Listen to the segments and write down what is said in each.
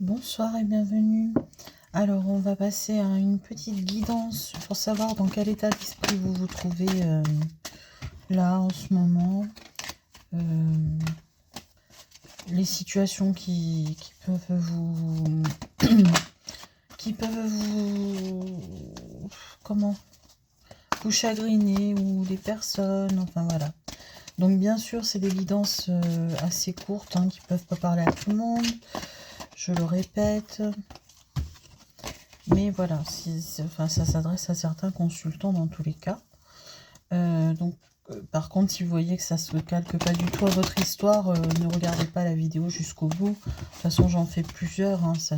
Bonsoir et bienvenue. Alors, on va passer à une petite guidance pour savoir dans quel état d'esprit vous vous trouvez là en ce moment. Les situations qui peuvent vous... qui peuvent comment vous chagriner ou les personnes, enfin voilà. Donc bien sûr, c'est des guidances assez courtes qui ne peuvent pas parler à tout le monde. Je le répète. Mais voilà, enfin, ça s'adresse à certains consultants dans tous les cas. Par contre, si vous voyez que ça se calque pas du tout à votre histoire, ne regardez pas la vidéo jusqu'au bout. De toute façon, j'en fais plusieurs, ça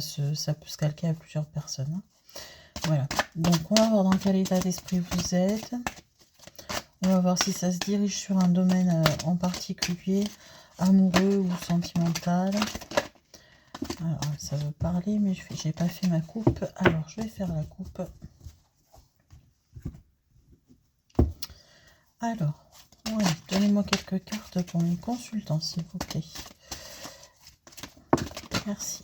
peut se calquer à plusieurs personnes. Voilà, donc on va voir dans quel état d'esprit vous êtes. On va voir si ça se dirige sur un domaine en particulier, amoureux ou sentimental. Alors, ça veut parler, mais j'ai pas fait ma coupe. Alors, je vais faire la coupe. Alors, ouais, donnez-moi quelques cartes pour mes consultants, s'il vous plaît. Merci.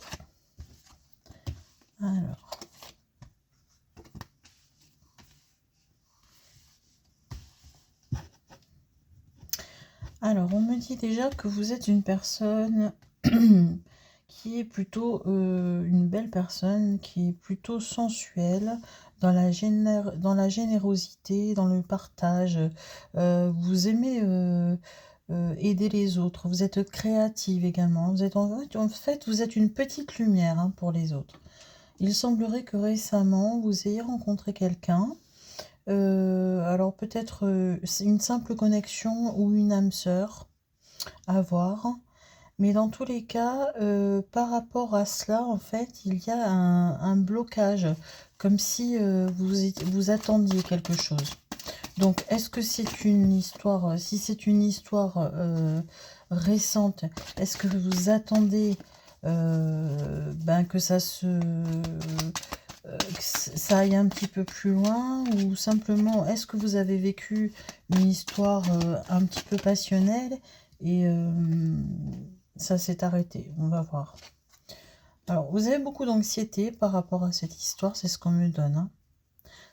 Alors, on me dit déjà que vous êtes une personne qui est plutôt une belle personne, qui est plutôt sensuelle, dans la générosité, dans le partage. Vous aimez aider les autres. Vous êtes créative également. Vous êtes en fait, vous êtes une petite lumière pour les autres. Il semblerait que récemment, vous ayez rencontré quelqu'un. Alors peut-être une simple connexion ou une âme sœur à voir. Mais dans tous les cas, par rapport à cela, en fait, il y a un blocage, comme si vous attendiez quelque chose. Donc, est-ce que c'est une histoire, si c'est une histoire récente, est-ce que vous attendez que ça aille un petit peu plus loin, ou simplement, est-ce que vous avez vécu une histoire un petit peu passionnelle et ça s'est arrêté? On va voir. Alors, vous avez beaucoup d'anxiété par rapport à cette histoire, c'est ce qu'on me donne.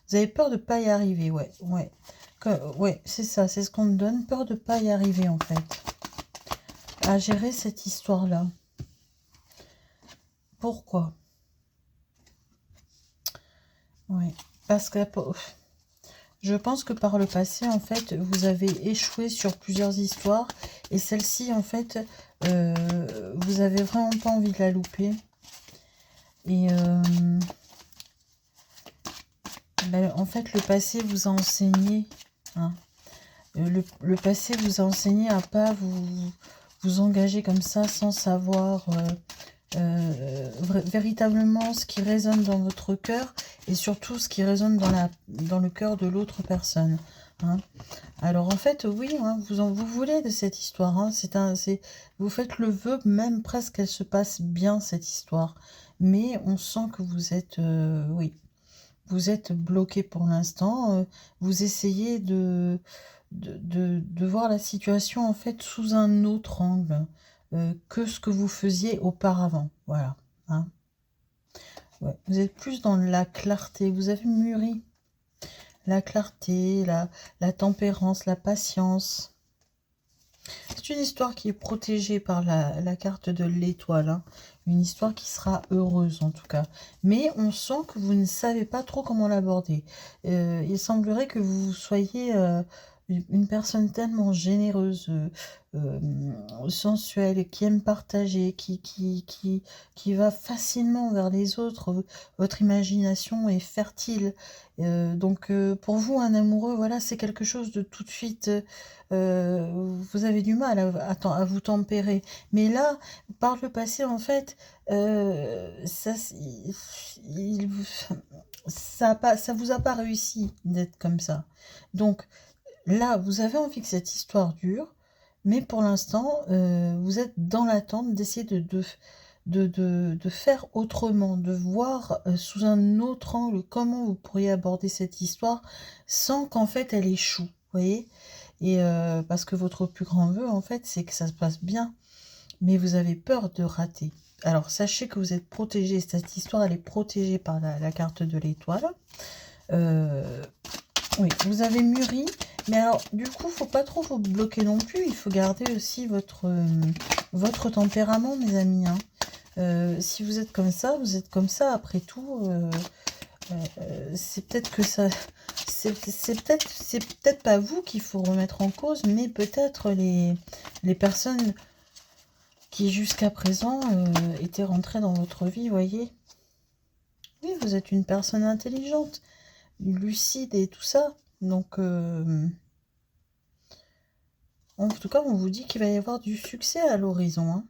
Vous avez peur de ne pas y arriver, ouais. Ouais, c'est ça, c'est ce qu'on me donne, peur de ne pas y arriver en fait. À gérer cette histoire-là. Pourquoi? Ouais, parce que je pense que par le passé, en fait, vous avez échoué sur plusieurs histoires. Et celle-ci, en fait, vous avez vraiment pas envie de la louper. Et en fait, le passé vous a enseigné. Le passé vous a enseigné à pas vous engager comme ça sans savoir véritablement ce qui résonne dans votre cœur et surtout ce qui résonne dans le cœur de l'autre personne. Alors en fait, oui, vous voulez de cette histoire. Vous faites le vœu, même presque qu'elle se passe bien, cette histoire. Mais on sent que vous êtes, oui, vous êtes bloqué pour l'instant. Vous essayez de voir la situation en fait sous un autre angle que ce que vous faisiez auparavant. Voilà. Ouais. Vous êtes plus dans la clarté. Vous avez mûri. La clarté, la tempérance, la patience. C'est une histoire qui est protégée par la carte de l'étoile. Une histoire qui sera heureuse en tout cas. Mais on sent que vous ne savez pas trop comment l'aborder. Il semblerait que vous soyez une personne tellement généreuse, sensuelle, qui aime partager, qui va facilement vers les autres. Votre imagination est fertile. Donc pour vous, un amoureux, voilà, c'est quelque chose de tout de suite... vous avez du mal à vous tempérer. Mais là, par le passé, en fait, ça vous a pas réussi d'être comme ça. Donc là, vous avez envie que cette histoire dure, mais pour l'instant, vous êtes dans l'attente d'essayer de faire autrement, de voir sous un autre angle comment vous pourriez aborder cette histoire sans qu'en fait elle échoue, vous voyez. Et parce que votre plus grand vœu, en fait, c'est que ça se passe bien, mais vous avez peur de rater. alors, sachez que vous êtes protégé. Cette histoire, elle est protégée par la carte de l'étoile. Oui, vous avez mûri. Mais alors, du coup, faut pas trop vous bloquer non plus. Il faut garder aussi votre tempérament, mes amis. Hein. Si vous êtes comme ça, vous êtes comme ça. Après tout, c'est peut-être que ça... C'est peut-être pas vous qu'il faut remettre en cause, mais peut-être les personnes qui jusqu'à présent étaient rentrées dans votre vie, voyez. Oui, vous êtes une personne intelligente, lucide et tout ça. Donc, en tout cas, on vous dit qu'il va y avoir du succès à l'horizon. Hein.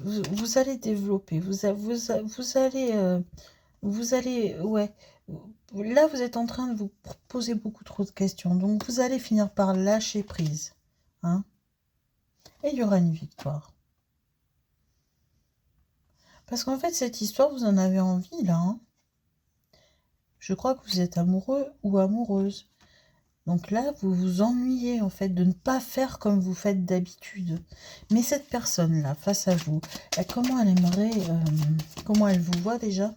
Vous allez développer, vous allez, ouais. Là, vous êtes en train de vous poser beaucoup trop de questions. Donc, vous allez finir par lâcher prise. Hein. Et il y aura une victoire. Parce qu'en fait, cette histoire, vous en avez envie, là. Hein. Je crois que vous êtes amoureux ou amoureuse. Donc là, vous vous ennuyez, en fait, de ne pas faire comme vous faites d'habitude. Mais cette personne-là, face à vous, comment elle aimerait... comment elle vous voit déjà?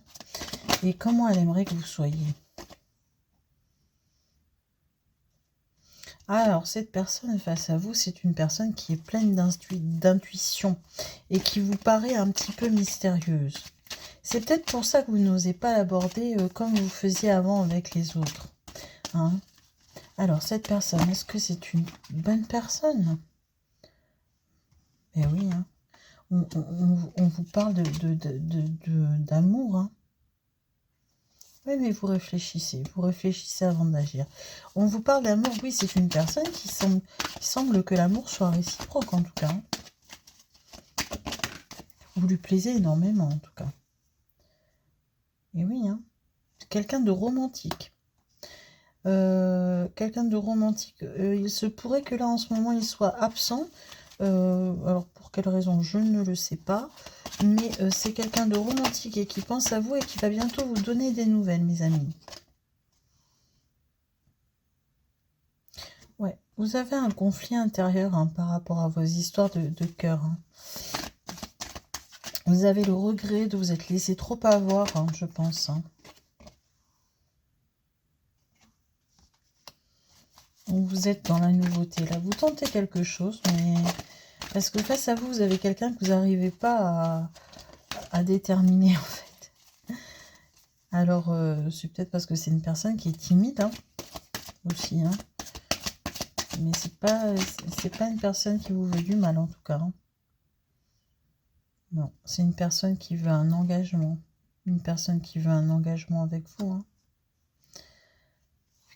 Et comment elle aimerait que vous soyez? Alors, cette personne face à vous, c'est une personne qui est pleine d'intuition et qui vous paraît un petit peu mystérieuse. C'est peut-être pour ça que vous n'osez pas l'aborder comme vous faisiez avant avec les autres. Hein. Alors, cette personne, est-ce que c'est une bonne personne? Eh oui, hein. On vous parle d'amour. Hein. Oui, mais vous réfléchissez avant d'agir. On vous parle d'amour, oui, c'est une personne qui semble que l'amour soit réciproque, en tout cas. Hein. Vous lui plaisez énormément, en tout cas. Et oui, hein. Quelqu'un de romantique. Quelqu'un de romantique. Il se pourrait que là, en ce moment, il soit absent. Alors, pour quelle raison, je ne le sais pas. Mais c'est quelqu'un de romantique et qui pense à vous et qui va bientôt vous donner des nouvelles, mes amis. Ouais, vous avez un conflit intérieur hein, par rapport à vos histoires de cœur. Hein. Vous avez le regret de vous être laissé trop avoir, hein, je pense. Hein. Vous êtes dans la nouveauté, là. Vous tentez quelque chose, mais... Parce que face à vous, vous avez quelqu'un que vous n'arrivez pas à déterminer, en fait. Alors, c'est peut-être parce que c'est une personne qui est timide, hein, aussi, hein. Mais c'est pas une personne qui vous veut du mal, en tout cas. Hein. Non, c'est une personne qui veut un engagement. Une personne qui veut un engagement avec vous, hein.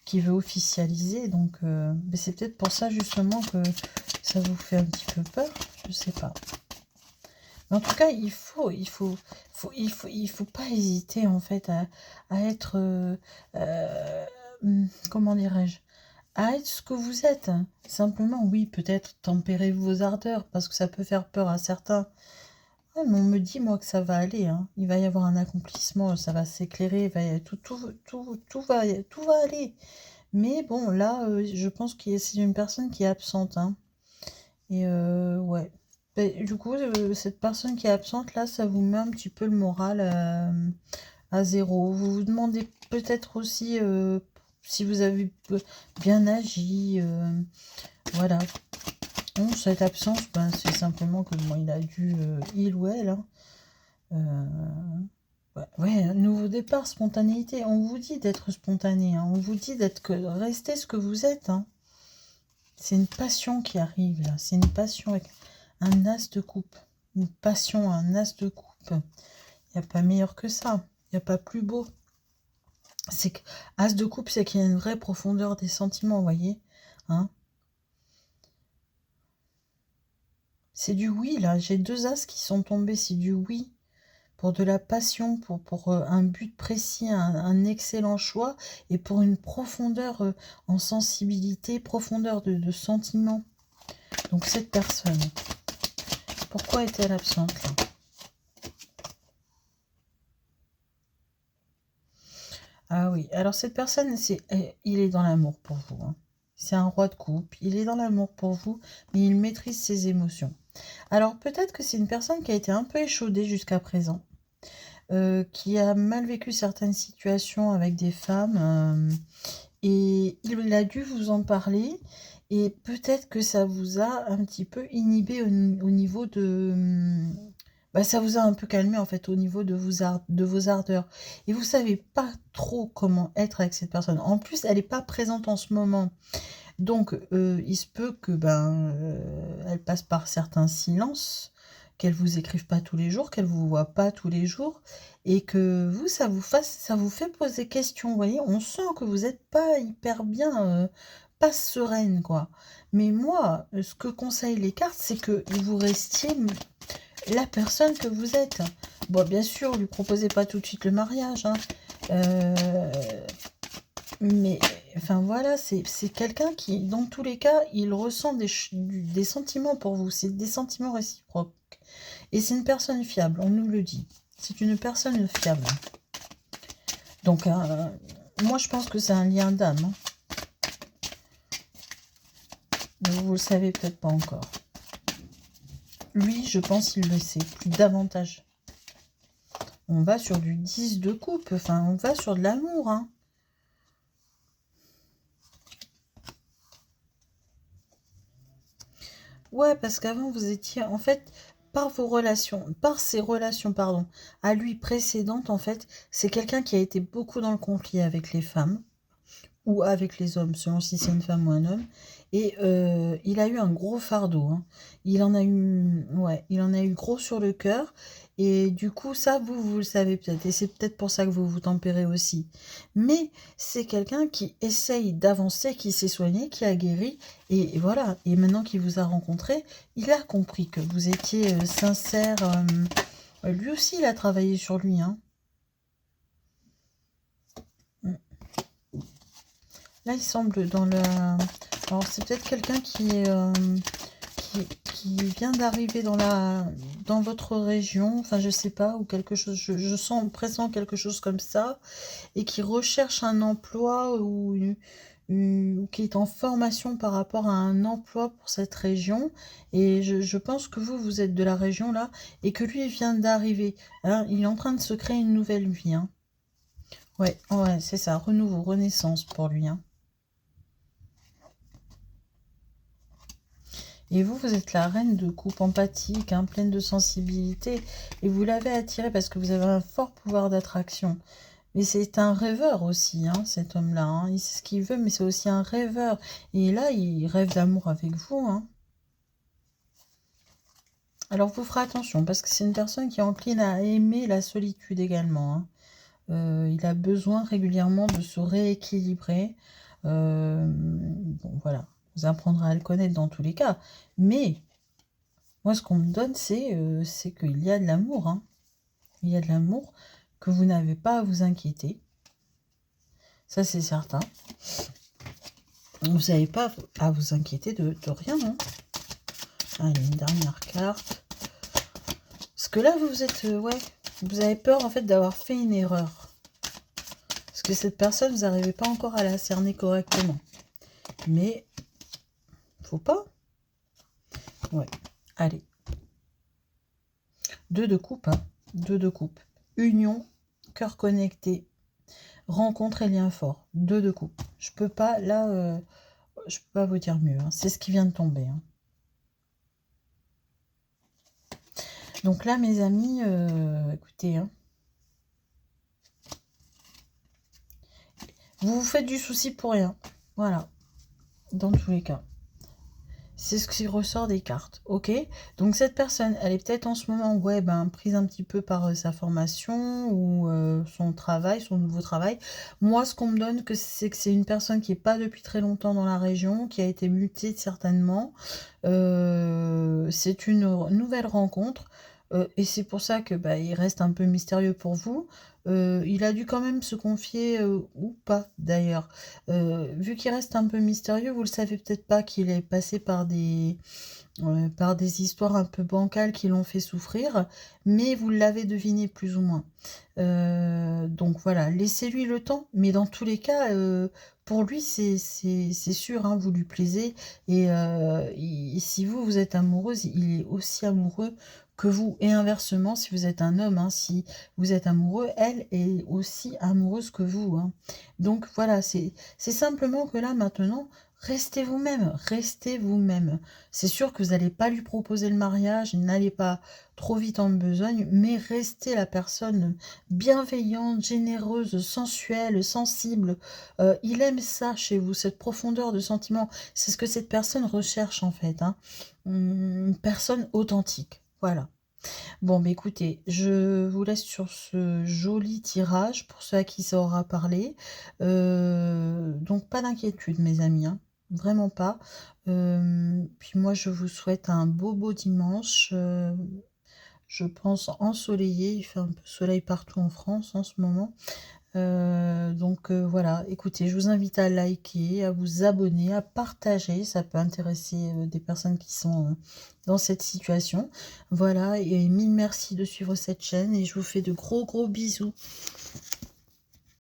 Qui veut officialiser, donc mais c'est peut-être pour ça justement que ça vous fait un petit peu peur, je sais pas. Mais en tout cas, il faut pas hésiter en fait à être, comment dirais-je, à être ce que vous êtes. Simplement, oui, peut-être tempérer vos ardeurs parce que ça peut faire peur à certains. Ouais, mais on me dit moi que ça va aller, hein. Il va y avoir un accomplissement, ça va s'éclairer, tout va aller. Mais bon, là, je pense que c'est une personne qui est absente. Hein. Et ouais. Du coup, cette personne qui est absente, là, ça vous met un petit peu le moral à zéro. Vous vous demandez peut-être aussi si vous avez bien agi. Voilà. Bon, cette absence, ben, c'est simplement que bon, il a dû, il ou elle, hein, ouais, nouveau départ, spontanéité. On vous dit d'être spontané. Hein. On vous dit rester ce que vous êtes. Hein. C'est une passion qui arrive là. C'est une passion avec un as de coupe. Une passion, un as de coupe. Il n'y a pas meilleur que ça. Il n'y a pas plus beau. C'est que as de coupe, c'est qu'il y a une vraie profondeur des sentiments, vous voyez. Hein. C'est du oui là. J'ai deux as qui sont tombés. C'est du oui. Pour de la passion, pour un but précis, un excellent choix, et pour une profondeur en sensibilité, profondeur de sentiments. Donc cette personne, pourquoi est-elle absente là? Ah oui, alors cette personne, il est dans l'amour pour vous. Hein. C'est un roi de coupe, il est dans l'amour pour vous, mais il maîtrise ses émotions. Alors peut-être que c'est une personne qui a été un peu échaudée jusqu'à présent, qui a mal vécu certaines situations avec des femmes, et il a dû vous en parler et peut-être que ça vous a un petit peu inhibé au niveau de, bah, ça vous a un peu calmé en fait au niveau de vos ardeurs et vous savez pas trop comment être avec cette personne. En plus, elle est pas présente en ce moment. Donc, il se peut que, ben, elle passe par certains silences, qu'elle vous écrive pas tous les jours, qu'elle vous voit pas tous les jours et que vous, ça vous fait poser question, vous voyez? On sent que vous êtes pas hyper bien, pas sereine, quoi. Mais moi, ce que conseillent les cartes, c'est que vous restiez la personne que vous êtes. Bon, bien sûr, lui proposez pas tout de suite le mariage, hein, heu mais enfin voilà, c'est quelqu'un qui, dans tous les cas, il ressent des sentiments pour vous. C'est des sentiments réciproques. Et c'est une personne fiable, on nous le dit. C'est une personne fiable. Donc, moi, je pense que c'est un lien d'âme, hein. Mais vous le savez peut-être pas encore. Lui, je pense qu'il le sait, plus davantage. On va sur du 10 de coupe, enfin, on va sur de l'amour, hein. Ouais, parce qu'avant, vous étiez, en fait, par ses relations, pardon, à lui précédentes, en fait, c'est quelqu'un qui a été beaucoup dans le conflit avec les femmes ou avec les hommes, selon si c'est une femme ou un homme. Et il a eu un gros fardeau, hein. Il en a eu, ouais, il en a eu gros sur le cœur. Et du coup, ça, vous le savez peut-être. Et c'est peut-être pour ça que vous vous tempérez aussi. Mais c'est quelqu'un qui essaye d'avancer, qui s'est soigné, qui a guéri. Et voilà. Et maintenant qu'il vous a rencontré, il a compris que vous étiez sincère. Lui aussi, il a travaillé sur lui, hein. Là, il semble dans la... Alors, c'est peut-être quelqu'un qui vient d'arriver dans votre région, enfin, je sais pas, ou quelque chose, je sens, pressens quelque chose comme ça, et qui recherche un emploi ou qui est en formation par rapport à un emploi pour cette région. Et je pense que vous êtes de la région, là, et que lui, il vient d'arriver. Hein, il est en train de se créer une nouvelle vie, hein. Ouais, ouais, c'est ça, renouveau, renaissance pour lui, hein. Et vous êtes la reine de coupe empathique, hein, pleine de sensibilité. Et vous l'avez attiré parce que vous avez un fort pouvoir d'attraction. Mais c'est un rêveur aussi, hein, cet homme-là, hein. Il sait ce qu'il veut, mais c'est aussi un rêveur. Et là, il rêve d'amour avec vous, hein. Alors, vous ferez attention, parce que c'est une personne qui est encline à aimer la solitude également, hein. Il a besoin régulièrement de se rééquilibrer. Bon, voilà. Vous apprendrez à le connaître dans tous les cas. Mais moi, ce qu'on me donne, c'est qu'il y a de l'amour, hein. Il y a de l'amour, que vous n'avez pas à vous inquiéter. Ça, c'est certain. Vous n'avez pas à vous inquiéter de rien, hein. Allez, une dernière carte. Parce que là, vous êtes... ouais, vous avez peur, en fait, d'avoir fait une erreur. Parce que cette personne, vous n'arrivez pas encore à la cerner correctement. Mais, faut pas. Ouais, allez. 2 de coupe, hein. 2 de coupe. Union, cœur connecté, rencontre et lien fort. 2 de coupe. Je peux pas, là, je peux pas vous dire mieux, hein. C'est ce qui vient de tomber, hein. Donc là, mes amis, écoutez, hein, vous vous faites du souci pour rien. Voilà, dans tous les cas. C'est ce qui ressort des cartes, ok? Donc cette personne, elle est peut-être en ce moment, ouais, ben, prise un petit peu par sa formation ou son travail, son nouveau travail. Moi, ce qu'on me donne, c'est que c'est une personne qui n'est pas depuis très longtemps dans la région, qui a été mutée certainement. C'est une nouvelle rencontre. et c'est pour ça que, bah, il reste un peu mystérieux pour vous. Il a dû quand même se confier, ou pas d'ailleurs. Vu qu'il reste un peu mystérieux, vous le savez peut-être pas qu'il est passé par des histoires un peu bancales qui l'ont fait souffrir, mais vous l'avez deviné plus ou moins. Donc voilà, laissez-lui le temps, mais dans tous les cas, pour lui, c'est sûr, hein, vous lui plaisez et si vous, vous êtes amoureuse, il est aussi amoureux que vous et inversement, si vous êtes un homme, hein, si vous êtes amoureux, elle est aussi amoureuse que vous, hein. Donc voilà, c'est simplement que là, maintenant, restez vous-même, restez vous-même. C'est sûr que vous n'allez pas lui proposer le mariage, n'allez pas trop vite en besogne, mais restez la personne bienveillante, généreuse, sensuelle, sensible. Il aime ça chez vous, cette profondeur de sentiment. C'est ce que cette personne recherche en fait, hein. Une personne authentique. Voilà. Bon, mais écoutez, je vous laisse sur ce joli tirage pour ceux à qui ça aura parlé. Donc, pas d'inquiétude, mes amis, hein. Vraiment pas. Puis moi, je vous souhaite un beau dimanche. Je pense ensoleillé. Il fait un peu soleil partout en France en ce moment. Donc voilà, écoutez, je vous invite à liker, à vous abonner, à partager, ça peut intéresser des personnes qui sont dans cette situation. Voilà, et mille merci de suivre cette chaîne et je vous fais de gros bisous.